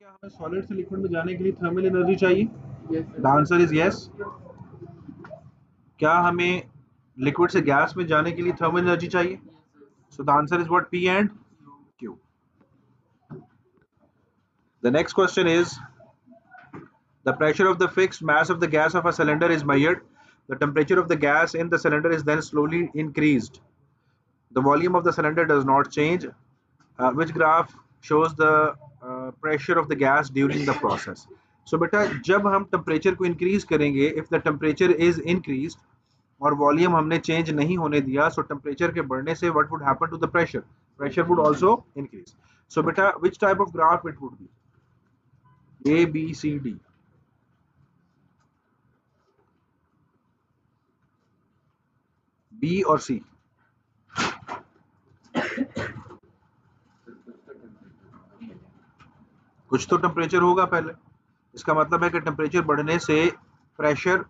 क्या हमें सॉलिड से लिक्विड में जाने के लिए थर्मल एनर्जी चाहिए? The answer is yes. क्या हमें लिक्विड से गैस में जाने के लिए थर्मल एनर्जी चाहिए? So the answer is what? P and Q. The next question is, the pressure of the fixed mass of the gas of a cylinder is measured. The temperature of the gas in the cylinder is then slowly increased. The volume of the cylinder does not change. Which graph shows the pressure of the gas during the process? So बेटा जब हम temperature को increase करेंगे, if the temperature is increased और volume हमने change नहीं होने दिया, सो टेम्परेचर के बढ़ने से what would happen to the pressure? Pressure would also increase. So बेटा which type of graph it would be? A, B, C, D. B और C? कुछ तो टेम्परेचर होगा पहले. इसका मतलब है कि टेम्परेचर बढ़ने से प्रेशर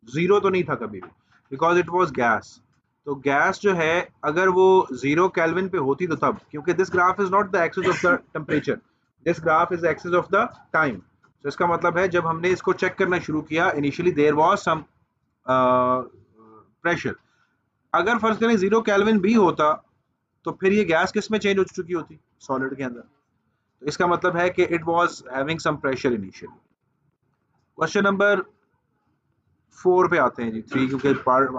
जीरो तो नहीं था कभी भी, बिकॉज इट वाज गैस. तो गैस जो है अगर वो 0 केल्विन पे होती तो तब, क्योंकि this graph is not the axis of the temperature, this graph is axis of the time. तो इसका मतलब है जब हमने इसको चेक करना शुरू किया, initially there was some pressure. अगर फर्ज करें 0 केल्विन भी होता तो फिर ये गैस किस में चेंज हो चुकी होती? सॉलिड के अंदर. तो इसका मतलब है कि it was having some pressure initially. Question number 4 पे आते हैं जी. 3 क्योंकि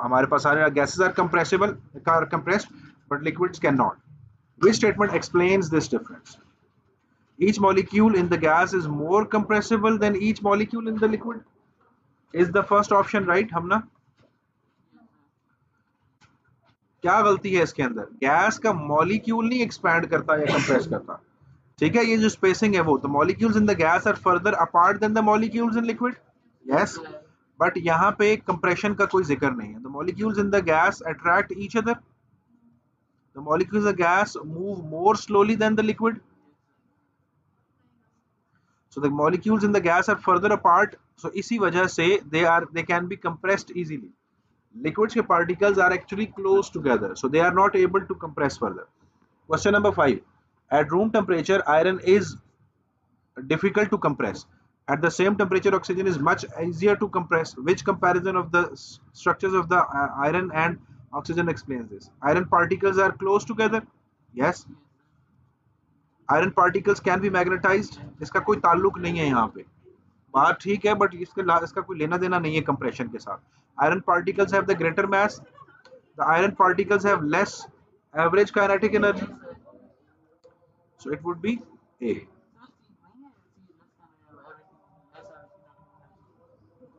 हमारे पास सारे gases are compressible, are compressed, but liquids can not. Which statement explains this difference? Each molecule in the gas is more compressible than each molecule in the liquid. Is the first option right? हमना क्या गलती है इसके अंदर? Gas का molecule नहीं expand करता या compress करता. ठीक है, ये जो स्पेसिंग है वो, तो molecules in the gas are further apart than the molecules in liquid. Yes, but यहाँ पे कंप्रेशन का कोई जिक्र नहीं है. The molecules in the gas attract each other. The molecules of gas move more slowly than the liquid. So the molecules in the gas are further apart. So इसी वजह से they can be compressed easily. Liquids के particles are actually close together, so they are not able to compress further. Question number 5. At room temperature, iron is difficult to compress. At the same temperature, oxygen is much easier to compress. Which comparison of the structures of the iron and oxygen explains this? Iron particles are close together. Yes. Iron particles can be magnetised. इसका कोई ताल्लुक नहीं है यहाँ पे. बात ठीक है, बट इसका कोई लेना देना नहीं है कंप्रेशन के साथ. Iron particles have the greater mass. The iron particles have less average kinetic energy. So it would B A.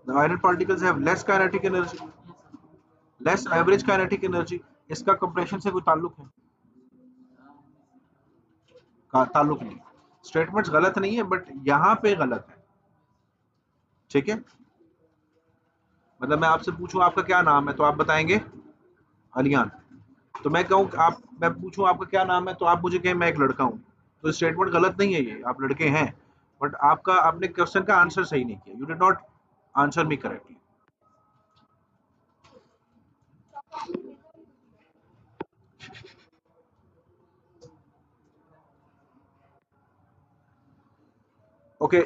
The iron particles have less kinetic energy, less average kinetic energy. इसका compression से कोई ताल्लुक है? ताल्लुक नहीं. Statements गलत नहीं है, बट यहाँ पे गलत है. ठीक है, मतलब मैं आपसे पूछूं आपका क्या नाम है तो आप बताएंगे अलियान. तो मैं कहूँ मैं पूछूं आपका क्या नाम है तो आप मुझे कहें मैं एक लड़का हूँ, तो स्टेटमेंट गलत नहीं है ये. आप लड़के हैं, बट आपने क्वेश्चन का आंसर सही नहीं किया. You did not answer me correctly. Okay,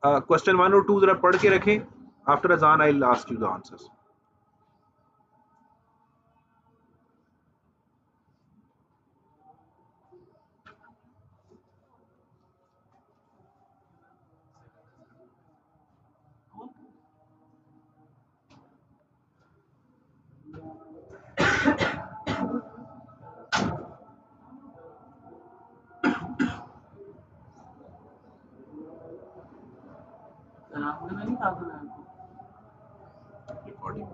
question 1 और 2 जरा पढ़ के रखें. आफ्टर अजान I will ask you the answers. Recording.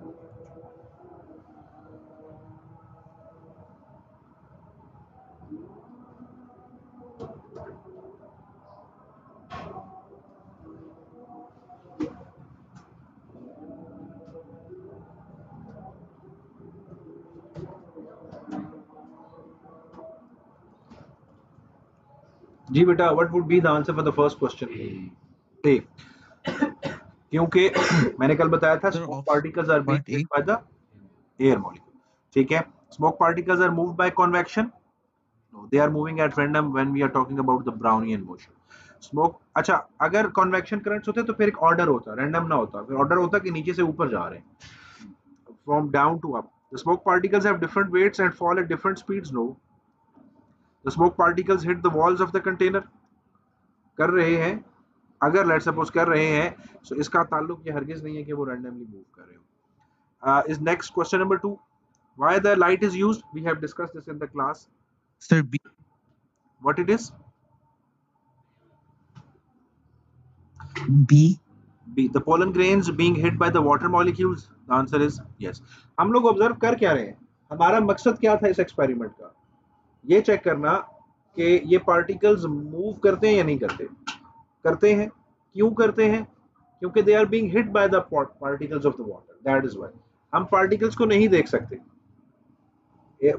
जी बेटा, what would be the answer for the first question? A. क्योंकि मैंने कल बताया था smoke particles are being moved by the air molecule. ठीक है, smoke particles are moved by convection. No, they are moving at random when we are talking about the Brownian motion. Smoke, अच्छा अगर convection currents होते तो फिर एक order होता, random ना होता, फिर ऑर्डर होता कि नीचे से ऊपर जा रहे हैं, from down to up. The smoke particles have different weights and fall at different speeds. No, the smoke particles hit the walls of the container. कर रहे हैं, अगर लेट्स सपोज कर रहे हैं, सो इसका ताल्लुक ये हरगिज नहीं है कि वो रैंडमली मूव कर रहे हो. Is next question number 2. Why the light is used? We have discussed this in the class. Sir, B. What it is? B. B. The pollen grains being hit by the water molecules. The answer is yes. हम लोग observe कर क्या रहे हैं? हमारा मकसद क्या था इस एक्सपेरिमेंट का? ये चेक करना कि ये पार्टिकल्स मूव करते हैं या नहीं करते. करते हैं. क्यों करते हैं? क्योंकि they are being hit by the particles of the water. That is why. हम पार्टिकल्स को नहीं देख सकते,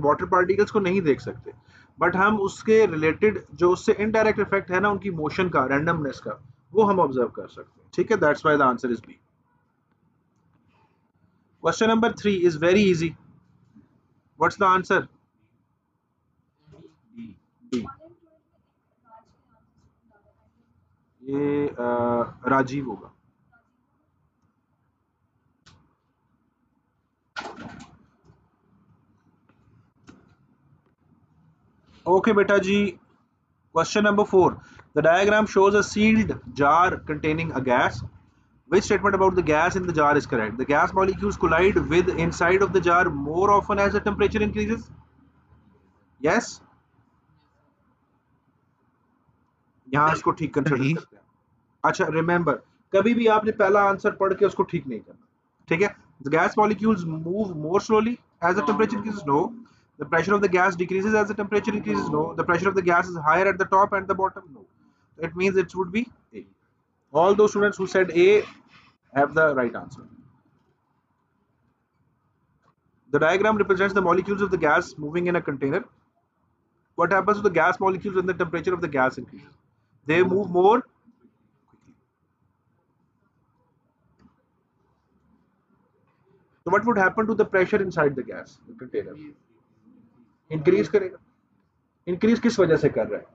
वाटर पार्टिकल्स को नहीं देख सकते, बट हम उसके रिलेटेड जो उससे इनडायरेक्ट इफेक्ट है ना, उनकी मोशन का, रैंडमनेस का, वो हम ऑब्जर्व कर सकते हैं. ठीक है, that's why the answer is B. Question number 3 is very easy. What's the answer? D. ये राजीव होगा. ओके बेटा जी. Question number 4. The diagram shows a sealed jar containing a gas. Which statement about the gas in the jar is correct? The gas molecules collide with inside of the jar more often as the temperature increases. Yes. यहाँ इसको ठीक consider करते हैं. अच्छा remember, कभी भी आपने पहला आंसर पढ़ के उसको ठीक नहीं करना. ठीक है. The gas molecules move more slowly as the temperature increases. No. The pressure of the gas decreases as the temperature increases. No. The pressure of the gas is higher at the top and the bottom. No. It means it would be A. All those students who said A have the right answer. The diagram represents the molecules of the gas moving in a container. What happens to the gas molecules when the temperature of the gas increases? They move more quickly. So what would happen to the pressure inside the gas container? Increase करेगा. Increase किस वजह से कर रहा है?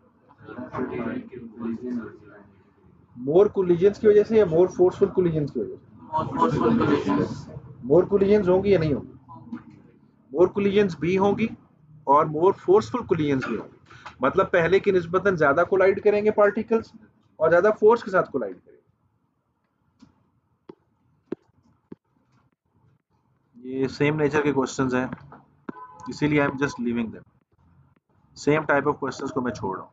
More collisions की वजह से या more forceful collisions की वजह से? More collisions होंगी या नहीं होंगी? More collisions भी होंगी और more forceful collisions भी होंगी. मतलब पहले की निस्बतन ज्यादा कोलाइड करेंगे पार्टिकल्स और ज्यादा फोर्स के साथ कोलाइड करेंगे. ये सेम नेचर के क्वेश्चंस हैं, इसीलिए I am just leaving them. Same type of questions को मैं छोड़ रहा हूँ.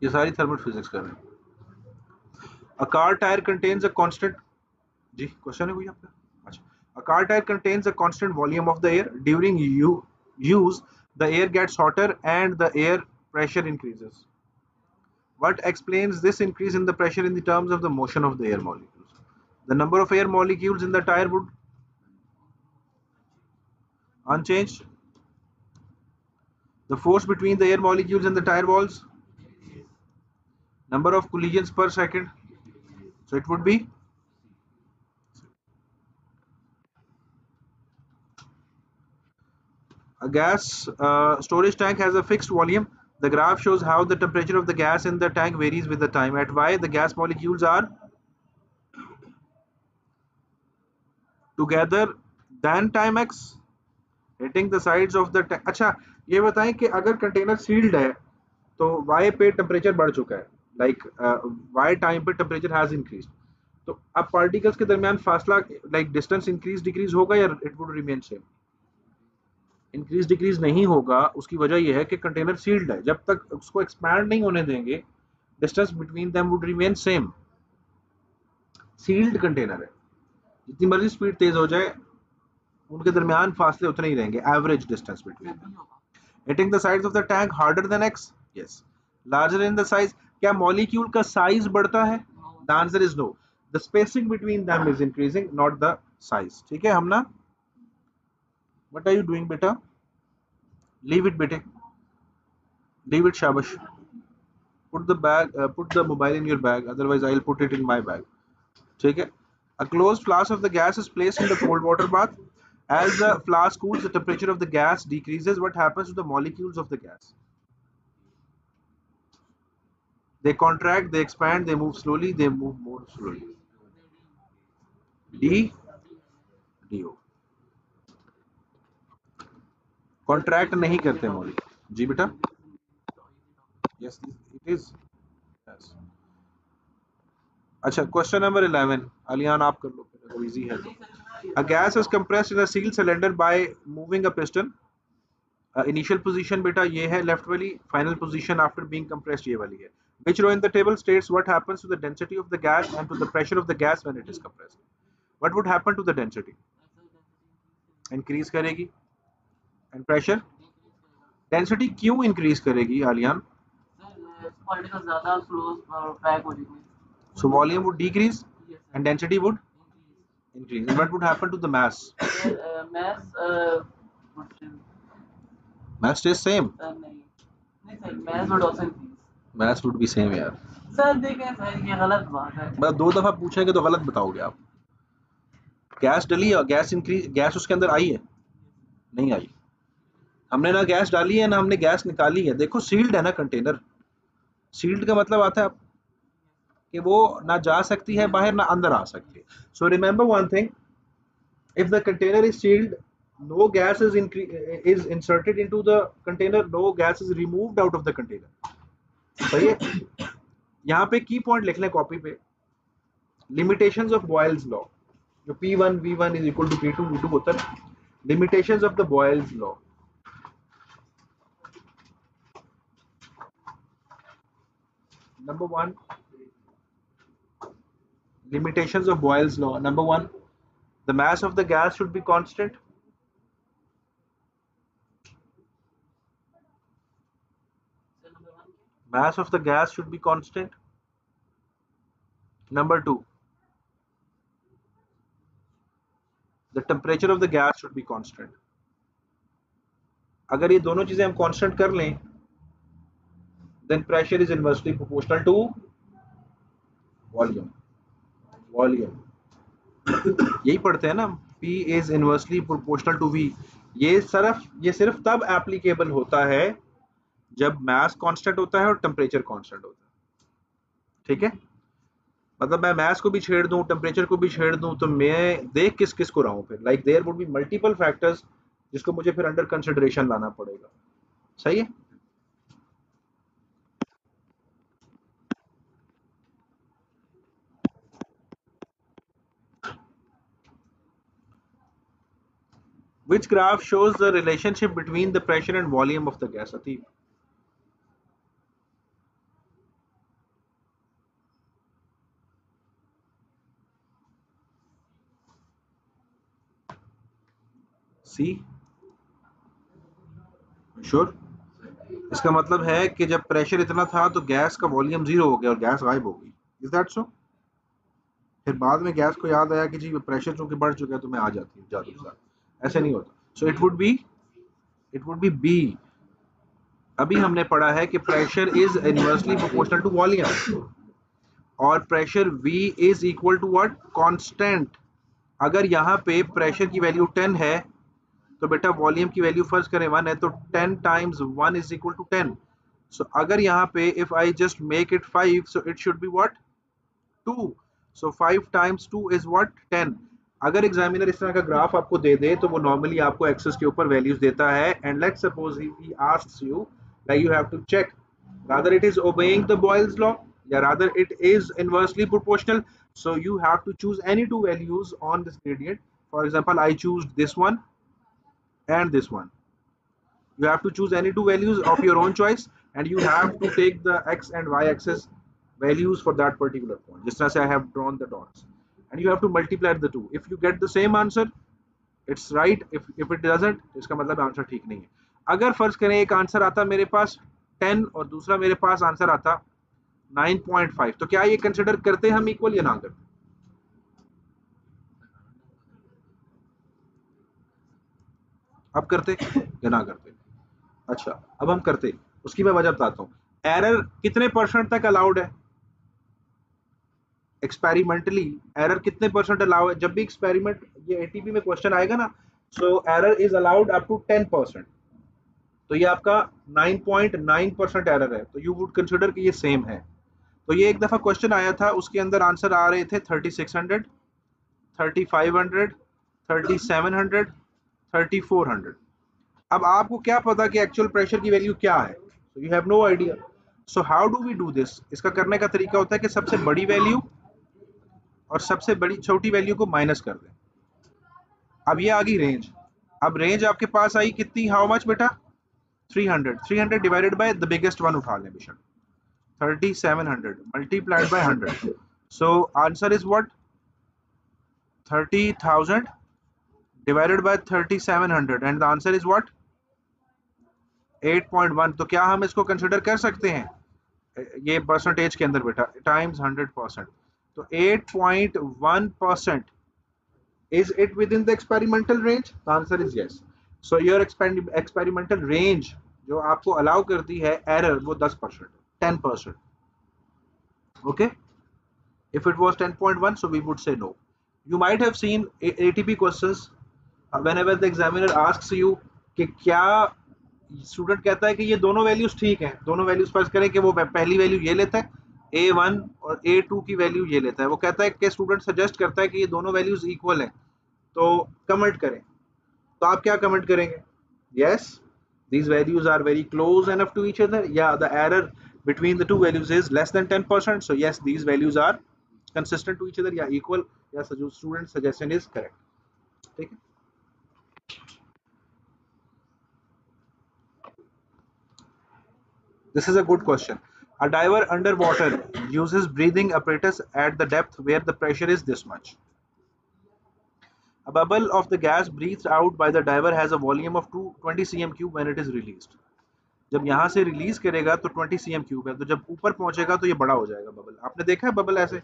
ये सारी थर्मल फिजिक्स कर रहे हैं. A car tire contains a constant. जी क्वेश्चन है कोई आपका? अच्छा. A car tire contains a constant volume of the air. During use, the air gets hotter and the air pressure increases. What explains this increase in the pressure in the terms of the motion of the air molecules? The number of air molecules in the tire would unchanged. The force between the air molecules and the tire walls. Number of collisions per second. So it would be a gas storage tank has a fixed volume. The graph shows how the temperature of the gas in the tank varies with the time. At Y, the gas molecules are together than time X, hitting the sides of the tank. अच्छा ये बताएं कि अगर container sealed है तो Y पे temperature बढ़ चुका है, लाइक Y टाइम पे टेम्परेचर हैज इंक्रीज, तो अब पार्टिकल्स के दरमियान फासला, लाइक डिस्टेंस इंक्रीज डिक्रीज होगा या it would remain same? Increase decrease नहीं होगा. उसकी वजह यह है कि कंटेनर सील्ड है. जब तक उसको एक्सपैंड नहीं होने देंगे, distance between them would remain same. Sealed container है, जितनी मर्जी स्पीड तेज हो जाए उनके दरमियान फासले उतने ही रहेंगे. Average distance between. Hitting the sides of the tank harder than X. Yes. Larger in the size. क्या मॉलिक्यूल का साइज बढ़ता है? The answer is no. The spacing between them is increasing, not the size. ठीक है हमना, what are you doing बेटा? Leave it बेटे, leave it शाबाश. Put the bag, put the mobile in your bag, otherwise I'll put it in my bag. ठीक है. A closed flask of the gas is placed in the cold water bath. As the flask cools, the temperature of the gas decreases. What happens to the molecules of the gas? They contract, they expand, they move slowly, they move more slowly. D, DO. Contract नहीं करते molecule. जी बेटा? Yes, it is. Yes. अच्छा, question number 11. अलियान आप कर लो, तो easy है. A gas is compressed in a sealed cylinder by moving a piston. Initial position बेटा ये है left वाली, final position after being compressed ये वाली है. Which row in the table states what happens to the density of the gas and to the pressure of the gas when it is compressed? What would happen to the density? Increase करेगी. And pressure? Density क्यों increase करेगी Aliyan? particles ज़्यादा close pack हो जाएंगे. So volume would decrease and density would increase. And what would happen to the mass? Mass stays same. Mass would also increase. Mass would be same यार. Sir देखें sir ये गलत बात है. बस 2 दफा पूछेंगे तो गलत बताओगे आप. गैस डली है, गैस इंक्रीज, गैस उसके अंदर आई है? नहीं आई. हमने ना गैस डाली है ना हमने गैस निकाली है. देखो सील्ड है ना कंटेनर. सील्ड का मतलब आता है कि वो ना जा सकती है बाहर ना अंदर आ सकती है. So remember one thing, if the container is sealed, no gas is inserted into the container, no gas is removed out of the container. सही है. यहाँ पे की पॉइंट लिख लें कॉपी पे. लिमिटेशंस ऑफ बॉयल्स लॉ, जो P1 V1 is equal to P2 V2 होता है. Limitations of the Boyle's law. Number 1, limitations of Boyle's law. Number 1, the mass of the gas should be constant. Mass of the gas should be constant. Number 2, the temperature of the gas should be constant. अगर ये दोनों चीजें हम constant कर लें, then pressure is inversely proportional to volume. Volume. यही पढ़ते हैं ना, P is inversely proportional to V. ये सिर्फ तब एप्लीकेबल होता है जब मास कांस्टेंट होता है और टेम्परेचर कांस्टेंट होता है. ठीक है, मतलब मैं मास को भी छेड़ दूं, टेम्परेचर को भी छेड़ दूं, तो मैं देख किस किस को रहा हूं फिर. Like there would be multiple factors जिसको मुझे फिर अंडर कंसिडरेशन लाना पड़ेगा. सही है. Which graph shows the relationship between the pressure and volume of the gas? Atif. सी श्योर. इसका मतलब है कि जब प्रेशर इतना था तो गैस का वॉल्यूम 0 हो गया और गैस गायब हो गई. Is that so? फिर बाद में गैस को याद आया कि जी प्रेशर चूंकि बढ़ चुका है तो मैं आ जाती हूँ जादू सा. ऐसे नहीं होता. So it would be B. अभी हमने पढ़ा है कि pressure is inversely proportional to volume और pressure V is equal to what? Constant. अगर यहाँ पे प्रेशर की वैल्यू 10 है तो बेटा वॉल्यूम की वैल्यू फर्ज करें 1 है तो 10 टाइम्स 1 इज इक्वल टू 10. सो अगर यहाँ पे if I just make it 5 so it should be what? 2. So 5 times 2 is what? 10. अगर एग्जामिनर इस तरह का ग्राफ आपको दे दे तो वो नॉर्मली आपको एक्सेस के ऊपर वैल्यूज देता है. And let's suppose he asks you that you have to check rather it is obeying the Boyle's law or rather it is inversely proportional. So you have to choose any two values on this gradient. For example, I choose this one and this one. You have to choose any two values of your own choice and you have to take the x and y axis values for that particular point. Just as I have drawn the dots and you have to multiply the two. If you get the same answer it's right. If it doesn't इसका मतलब answer ठीक नहीं है. अगर फर्ज करें एक answer आता मेरे पास 10 और दूसरा मेरे पास आंसर आता 9.5 तो क्या ये कंसिडर करते हम इक्वल या ना करते? अब करते या ना करते? अच्छा, अब हम करते, उसकी मैं वजह बताता हूँ। एरर कितने परसेंट तक अलाउड है एक्सपेरिमेंटली? एरर कितने परसेंट अलाउ है? जब भी एक्सपेरिमेंट, ये एटीपी में क्वेश्चन आएगा ना, so error is allowed up to 10%। तो ये आपका 9.9% एरर है, तो यू वुड कंसिडर कि ये सेम है। तो ये एक दफा क्वेश्चन आया था, उसके अंदर आंसर आ रहे थे 3600, 3500, 3700, 3400। अब आपको क्या पता कि एक्चुअल प्रेशर की वैल्यू क्या है? So you have no idea. So how do we do this? इसका करने का तरीका होता है कि सबसे बड़ी वैल्यू और सबसे बड़ी छोटी वैल्यू को माइनस कर दें। अब ये आ गई रेंज। अब रेंज आपके पास आई कितनी? हाउ मच बेटा? 300। 300 divided by the biggest one उठा लें बेशक, 3700 multiplied by 100। So answer is what? 30,000 divided by 3700 and the answer is what? 8.1। तो क्या हम इसको कंसिडर कर सकते हैं ये परसेंटेज के अंदर बेटा? टाइम्स 100%, तो 8.1%। is it within the experimental range? the answer is yes. so your experimental range जो आपको अलाउ करती है एरर, वो 10%, 10%। okay, if it was 10.1, so we would say no. You might have seen ATP questions whenever the examiner asks you कि क्या student कहता है कि ये दोनों वैल्यूज ठीक हैं, दोनों वैल्यूज फर्ज करें कि वो पहली वैल्यू ये लेता है A1 और A2 की वैल्यू ये लेता है, वो कहता है कि स्टूडेंट सजेस्ट करता है कि ये दोनों वैल्यूज इक्वल हैं, तो कमेंट करें। तो आप क्या कमेंट करेंगे? Yes, these values are very close enough to each other. Yeah, the error between the two values is less than 10%. So yes, these values are consistent to each other. Yeah, equal. Yeah, so student suggestion is correct. ठीक है? This is a good question. A diver underwater uses breathing apparatus at the depth where the pressure is this much. A bubble of the gas breathed out by the diver has a volume of 20 cm cube when it is released. जब यहाँ से release करेगा तो 20 cm cube है, तो जब ऊपर पहुंचेगा तो ये बड़ा हो जाएगा बबल। आपने देखा है बबल ऐसे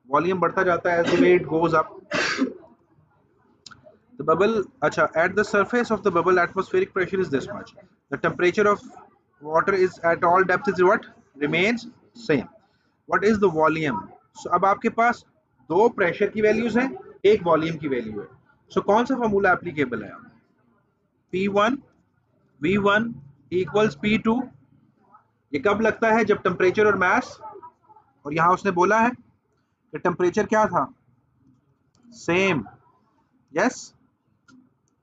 वॉल्यूम बढ़ता जाता है as the way it goes up. The bubble, अच्छा, at the surface of the bubble atmospheric pressure is this much. The temperature of water is at all depths is what? Remains same. What is the volume? So अब आपके पास दो pressure की values हैं, एक volume की value है। So कौन सा फॉर्मूला एप्लीकेबल है? P1 V1 equals P2। ये कब लगता है? जब टेम्परेचर और मास, और यहां उसने बोला है कि टेम्परेचर क्या था? Same. Yes,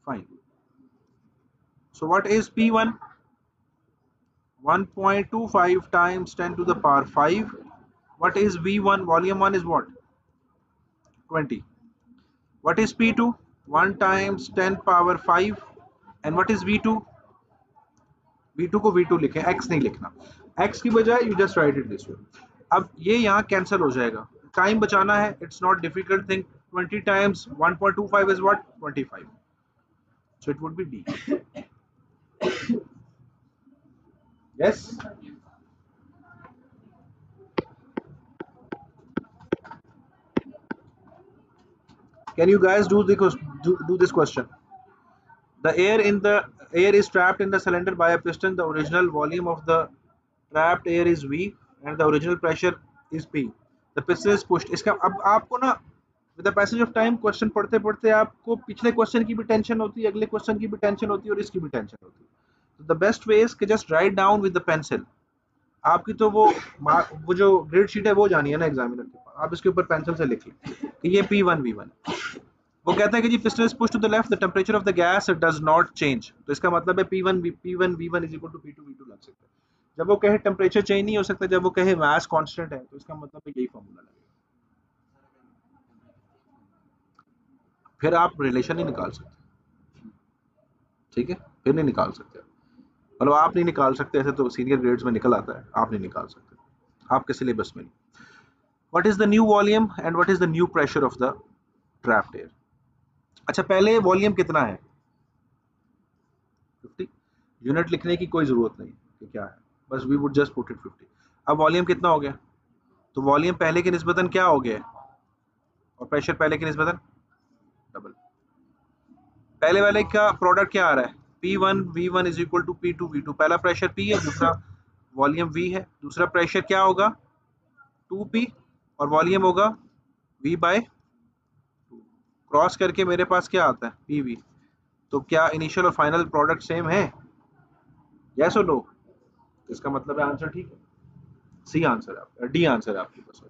fine. So what is P1? 1.25 times 10 to the power 5. What is V1? Volume 1 is what? 20. What is P2? 1 times 10 power 5. And what is V2? V2 को V2 लिखें, X नहीं लिखना। X की बजाय you just write it this way। अब ये यहाँ cancel हो जाएगा, टाइम बचाना है, it's not difficult thing। 20 times 1.25 is what? 25। So it would be D। Yes? Can you guys do this question? The air is trapped in the cylinder by a piston. The original volume of the trapped air is V and the original pressure is P. The piston is pushed। इसका अब आपको ना with the passage of time question पढ़ते पढ़ते आपको पिछले question की भी टेंशन होती है, अगले क्वेश्चन की भी टेंशन होती है और इसकी भी टेंशन होती है। तो द बेस्ट वे इज कि just write down with the pencil. आपकी तो वो जो ग्रेड शीट है वो जानी है ना एग्जामिनर के पास, आप इसके ऊपर पेंसिल से लिख लें कि ये P1 V1। वो कहता है कि जी piston is pushed to the left, the temperature of the gas does not change. तो इसका मतलब है P1 V1 is equal to P2 V2 लग सकता है। जब वो कहे टेंपरेचर चेंज नहीं हो सकता, जब वो कहे मास कांस्टेंट है, तो इसका मतलब है यही फॉर्मूला लगेगा। फिर आप रिलेशन ही निकाल सकते, ठीक है? फिर नहीं निकाल सकते, मतलब आप नहीं निकाल सकते, ऐसे तो सीनियर ग्रेड्स में निकल आता है, आप नहीं निकाल सकते, आपके सिलेबस में नहीं। What is the new volume and what is the new pressure of the trapped air? अच्छा, पहले वॉल्यूम कितना है? 50। यूनिट लिखने की कोई जरूरत नहीं कि क्या है, बस we would just put it 50। अब वॉल्यूम कितना हो गया? तो वॉल्यूम पहले के निस्बतन क्या हो गया, और प्रेशर पहले के निस्बतन डबल। पहले वाले का प्रोडक्ट क्या आ रहा है, P1 V1 is equal to P2 V2, पहला प्रेशर P है, दूसरा वॉल्यूम V है, दूसरा प्रेशर क्या होगा 2P और वॉल्यूम होगा V बाय, क्रॉस करके मेरे पास क्या आता है PV। तो क्या इनिशियल और फाइनल प्रोडक्ट सेम है, यस और नो? इसका मतलब है आंसर ठीक है, सी आंसर है आपका, डी आंसर है आपके पास।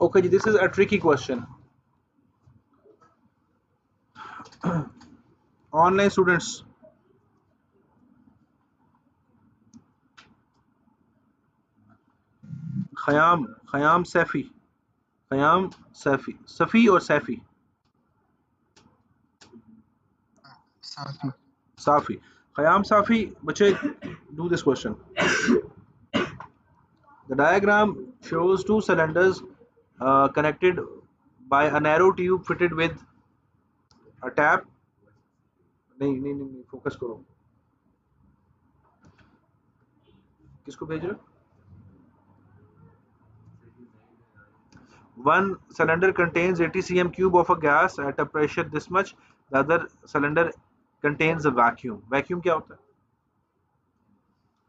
Okay, this is a tricky question. Online students, Khayyam Khayyam Saifi, Khayyam Saifi, Safi और सैफी, साफी। साफी, खयाम साफी। बच्चे, do this question. The diagram shows two cylinders connected by a narrow tube fitted with a tap. नहीं नहीं नहीं, नहीं फोकस करो, किसको भेज रहे हो? One cylinder contains 80 cm cube of a gas at a pressure this much. The other cylinder contains a vacuum. Vacuum क्या होता है?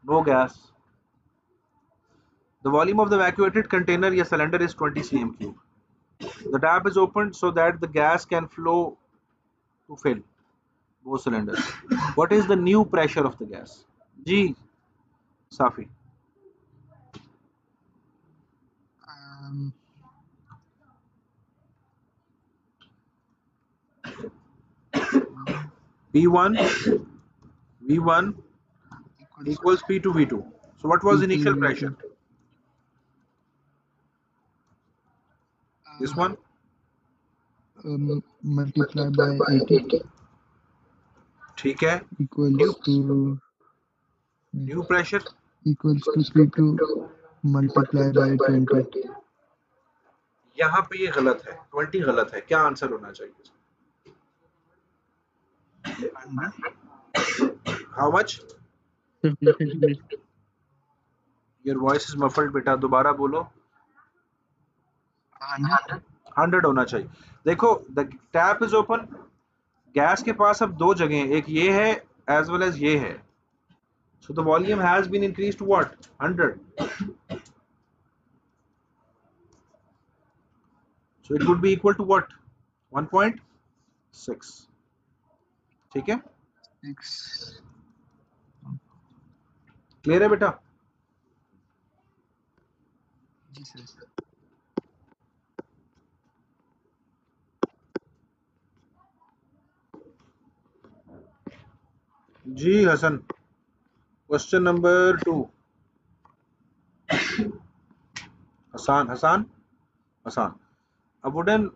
No gas. The volume of the vacuated container या cylinder is 20 cm cube. The tap is opened so that the gas can flow to fill both cylinders. What is the new pressure of the gas? Ji Safi, P1 V1 equals P2 V2. So what was initial pressure? This one? multiply by 80 ठीक है, equals to new pressure P2 multiply by 20. यहाँ पे ये गलत है, 20 गलत है, क्या आंसर होना चाहिए? How much? Your voice is muffled बेटा, दोबारा बोलो। 100 होना चाहिए। देखो, the tap is open, gas के पास अब दो जगह हैं, एक ये है एज वेल एज ये है, so the volume has been increase to what 100, so it would be equal to what 1.6। ठीक है, क्लियर है बेटा? जी सर। जी Hasan, question number 2। Hasan Hasan Hasan, a wooden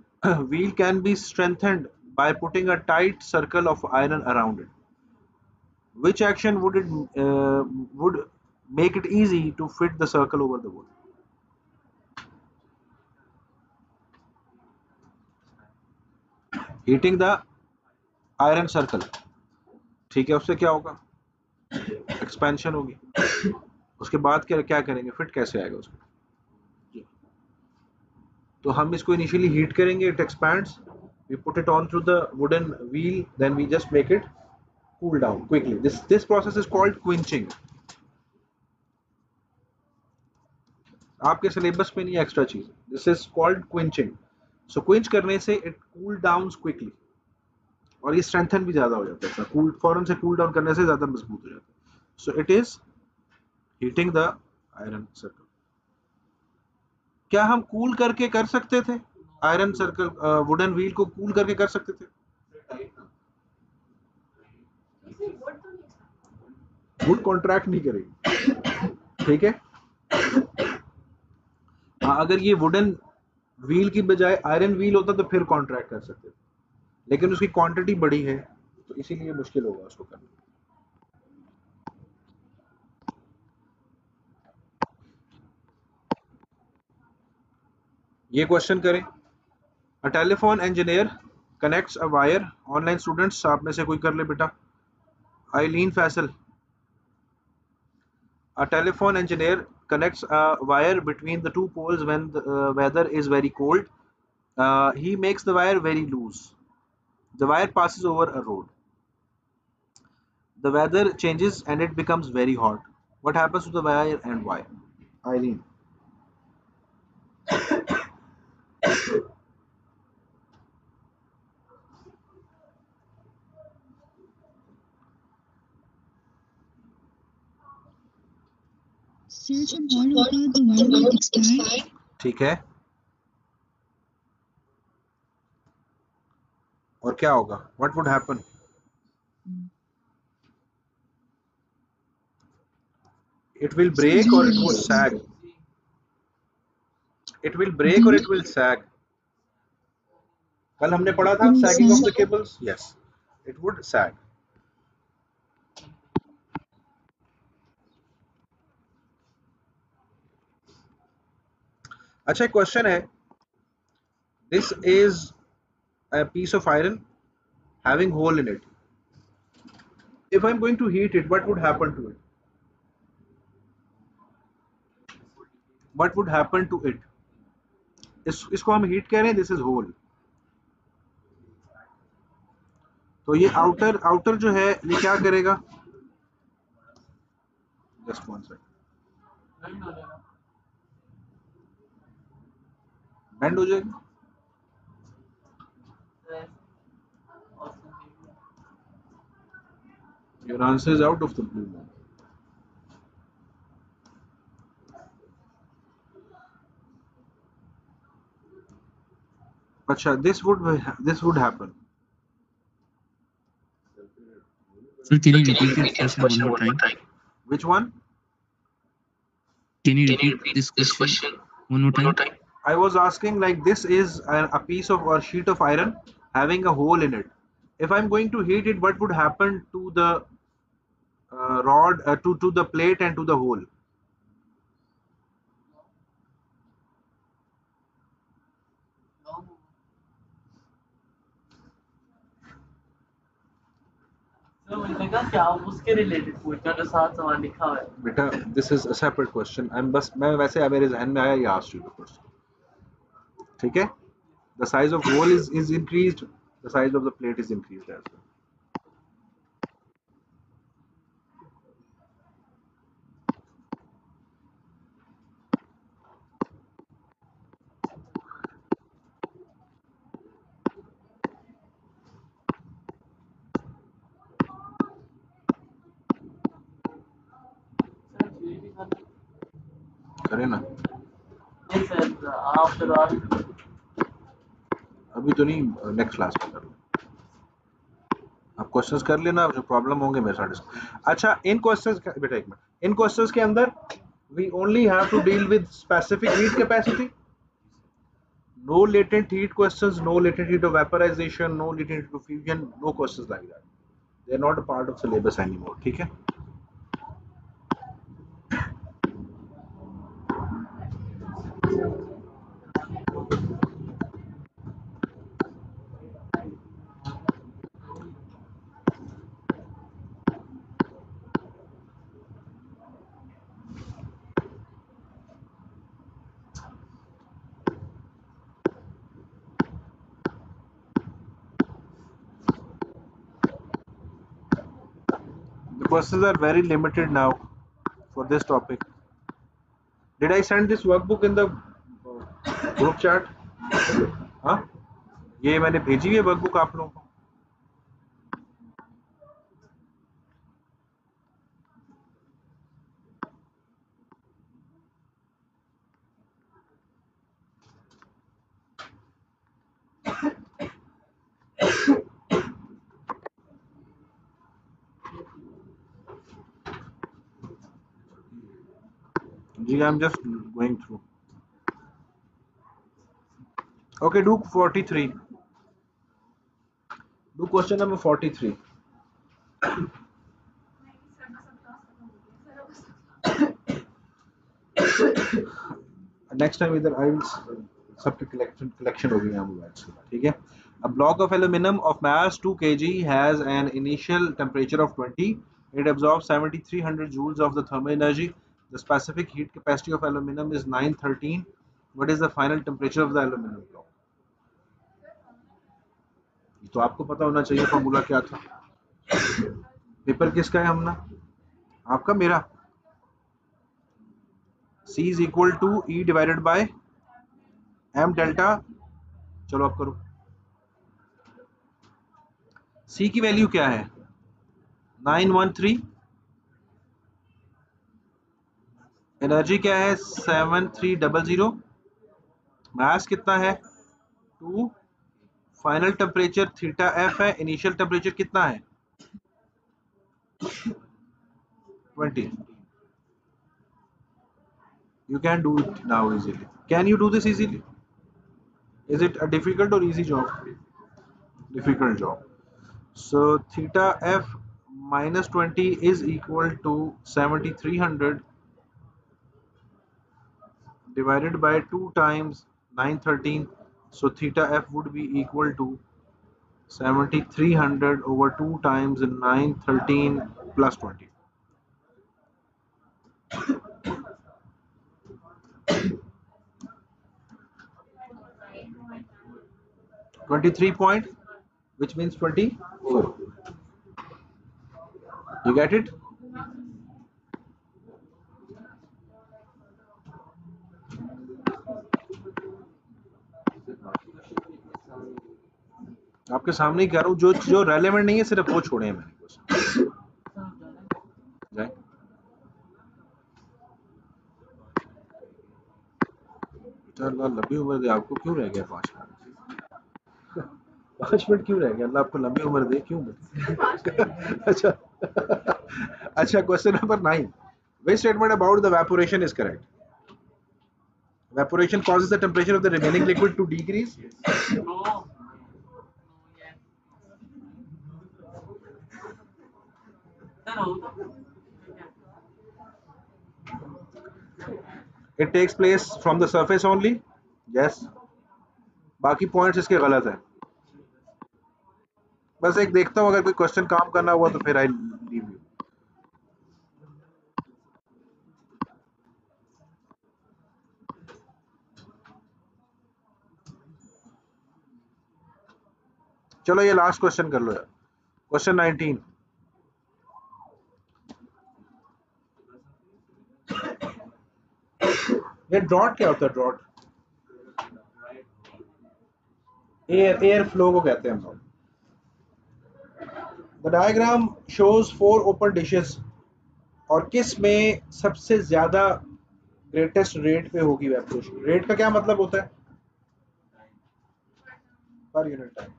wheel can be strengthened by putting a tight circle of iron around it. Which action would make it easy to fit the circle over the wood? Heating the iron circle, ठीक है, उससे क्या होगा? Expansion होगी, उसके बाद क्या करेंगे, फिट कैसे आएगा उसको? तो हम इसको इनिशियली हीट करेंगे, it expands, we put it on through the wooden wheel, then we just make it cool down quickly. This process is called quenching. आपके सिलेबस में नहीं, एक्स्ट्रा चीज, दिस इज कॉल्ड क्विंचिंग। सो क्विंच करने से it cool down quickly, और ये strengthen भी ज्यादा हो जाता है, कूल फौरन से कूल डाउन करने से ज्यादा मजबूत हो जाता है। So it is heating the iron circle. क्या हम कूल करके कर सकते थे आयरन सर्कल, वुडन व्हील को कूल करके कर सकते थे? वुड कॉन्ट्रैक्ट नहीं करेगी, ठीक है। अगर ये वुडन व्हील की बजाय आयरन व्हील होता तो फिर कॉन्ट्रैक्ट कर सकते थे, लेकिन उसकी क्वांटिटी बड़ी है तो इसीलिए मुश्किल होगा उसको करना। ये क्वेश्चन करें, A telephone engineer connects a wire. Online students, आप में से कोई कर ले बेटा. Eileen Faisal. A telephone engineer connects a wire between the two poles when the weather is very cold. He makes the wire very loose. The wire passes over a road. The weather changes and it becomes very hot. What happens to the wire and why? Eileen. Sir, जब hot होगा the wire will expand. ठीक है. और क्या होगा? What would happen? It will break or it would sag. It will break or it will sag. कल हमने पढ़ा था sagging of the cables. Yes, it would sag. अच्छा, क्वेश्चन है. This is a piece of iron having hole in it. If I'm going to heat it, what would happen to it? What would happen to it? इसको हम heat कह रहे हैं. This is hole. तो ये outer जो है ये क्या करेगा? Just one second. बेंड हो जाएगा. बेंड हो जाएगा. और something. Your answer is out of the blue. अच्छा, this would happen. Sir, can you repeat this question one more time? Which one? Can you repeat this question one more time? I was asking, like, this is a piece of or sheet of iron having a hole in it. If I'm going to heat it, what would happen to the rod, to the plate and to the hole? तो मैंने कहा क्या उसके related पूछना जो साथ सवाल लिखा हुआ है. बेटा, this is a separate question. मैं वैसे मेरे जहन में आया, ये asked you the question. ठीक है? The size of hole is increased. The size of the plate is increased as well. करें ना. Yes, sir. After all, अभी तो नहीं, नेक्स्ट क्लास में कर लो. आप क्वेश्चंस कर लेना, जो प्रॉब्लम होंगे मेरे साथ डिस्कस. अच्छा, इन क्वेश्चंस बेटा एक मिनट. इन क्वेश्चंस के अंदर we only have to deal with specific heat capacity. No latent heat questions, no latent heat of vaporization, no latent heat of fusion, no questions like that. They are not a part of syllabus anymore. ठीक है? The questions are very limited now for this topic. Did I send this workbook in the group chat? हाँ, ये मैंने भेजी हुई है workbook आप लोगों को. जी, I'm just going through. Okay, do 43. Do question number 43. Next time either I will सबके कलेक्शन हो गई यहाँ मोबाइल से, ठीक है। A block of aluminum of mass 2 kg has an initial temperature of 20. It absorbs 7300 joules of the thermal energy. The specific heat capacity of aluminum is 913. What is the final temperature of the aluminum block? तो आपको पता होना चाहिए formula क्या था। Paper किसका है हमना? आपका, मेरा। C is equal to E divided by M delta। चलो आप करो। C की वैल्यू क्या है? 913। एनर्जी क्या है? 7300। मास कितना है? 2। फाइनल टेम्परेचर थीटा एफ है। इनिशियल टेम्परेचर कितना है? 20। You can do it now easily. Can you do this easily? Is it a difficult or easy job? Difficult job. So theta f minus 20 is equal to 7300 divided by 2 times 913. So theta f would be equal to 7300 over 2 times 913 plus 20. 23 point, which means 24. You get it? आपके सामने ही कह रहा हूँ, जो relevant नहीं है सिर्फ वो छोड़े हैं मैंने क्वेश्चन। जाए अल्लाह लंबी उम्र दे आपको। क्यों रह गया 5 मिनट? 5 मिनट क्यों रह गया? अल्लाह आपको लंबी उम्र दे। क्यों? अच्छा अच्छा, question number 9। Which statement about the evaporation is correct? Evaporation causes the temperature of the remaining liquid to decrease. It takes place from the surface only. Yes. बाकी पॉइंट्स इसके गलत है। बस एक देखता हूँ, अगर कोई क्वेश्चन काम करना हुआ तो फिर आई लीव यू। चलो ये लास्ट क्वेश्चन कर लो यार। क्वेश्चन 19। ये ड्रॉट क्या होता है? ड्रॉट एयर फ्लो को कहते हैं हम लोग। The diagram shows 4 open dishes, और किस में सबसे ज्यादा ग्रेटेस्ट रेट पे होगी इवेपोरेशन? रेट का क्या मतलब होता है? पर यूनिट टाइम,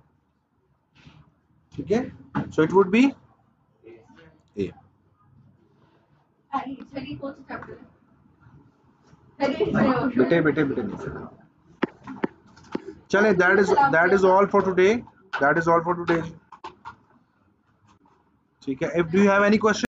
ठीक है। सो इट वुड बी ए। बेटे बेटे बेटे नहीं। चले, that is all for today. That is all for today, ठीक है। If do you have any question?